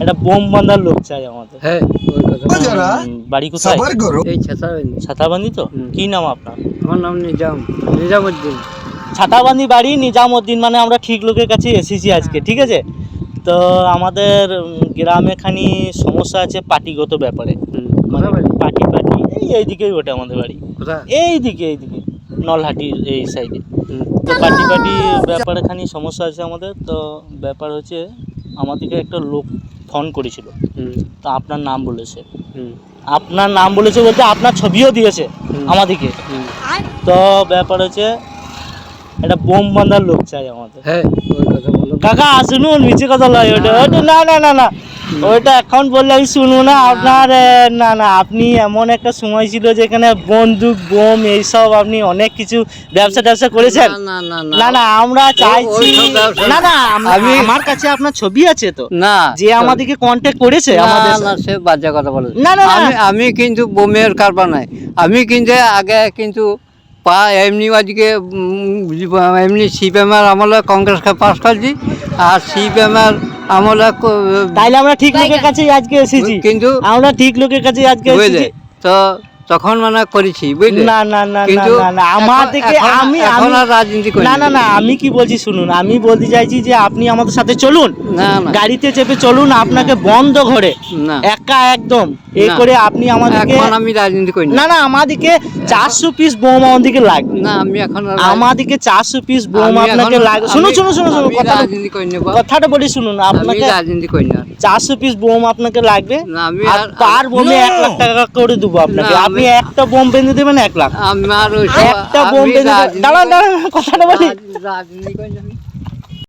একটা বোম বাঁধার লোক চাই আমাদের। হ্যাঁ, ওই কথা। বাড়ি কোথায়? এই ছাতাবান্দি। ছাতাবান্দি তো? কি নাম আপনার? আমার নাম নিজামুদ্দিন। ছাতাবান্দি বাড়ি, নিজামুদ্দিন। মানে আমরা ঠিক লোকের কাছে এসেছি আজকে, ঠিক আছে? তো আমাদের গ্রামে খানি সমস্যা আছে পার্টিগত ব্যাপারে। মানে পার্টি এইদিকেই ওঠে আমাদের বাড়ি, এইদিকে নলহাটির এই সাইডে। তো পার্টি ব্যাপারে খানি সমস্যা আছে আমাদের। তো ব্যাপার হচ্ছে আমাদেরকে একটা লোক ফোন করেছিল, তো আপনার নাম বলেছে। আপনার নাম বলেছে বলতে আপনার ছবিও দিয়েছে আমাদেরকে। তো ব্যাপার হচ্ছে একটা বোম বাঁধার লোক চাই আমাদের। হ্যাঁ, ওই কথা বলো। কাকা শুনুন, মিছে কথা নয় ওটা। না ওইটা এখন বললে আমি শুনবো না আপনার। না আপনি এমন একটা সময় ছিল যেখানে বন্দুক বোম এইসব আপনি অনেক কিছু ব্যবসা করেছেন। না আমরা চাইছি। না আমার কাছে আপনার ছবি আছে তো, না যে আমাদেরকে কন্ট্যাক্ট করেছে আমাদের। না, সে বাজে কথা বলে। না আমি কিন্তু বোমের কারবার নাই। আমি কিন্তু আগে কিন্তু এমনি আজকে এমনি সিপিএমের আমলে কংগ্রেসকে পাস করছি, আর সিপিএমের আমলে তাইলে আমরা ঠিক লোকের কাছে আজকে এসেছি। কিন্তু আমরা ঠিক লোকের কাছে আজকে এসেছি তো তখন মানে করেছি, বুঝলে? না আমাদেরকে আমি রাজনীতি করি না আমি কি বলছি শুনুন, আমি বলতে চাইছি যে আপনি আমাদের সাথে চলুন, গাড়িতে চেপে চলুন, আপনাকে বন্ধ ঘরে একা একদম এই করে আপনি আমাদেরকে। আমি রাজনীতি করি না আমাদেরকে 400 পিস বোম আমাদেরকে লাগবে। না আমি এখন আমাদেরকে 400 পিস বোম আপনাকে লাগবে। শুনুন কথাটা বলি শুনুন, আপনাকে রাজনীতি করি না। 400 পিস বোম আপনাকে লাগবে, আর পার বোমে 1 লাখ টাকা করে দেবো আপনাকে। আপনি একটা বোম বেঁধে দেবেন 1 লাখ। আমার একটা বোম বেঁধে দাঁড়ান কথাটা বলি। রাজনীতি করি না।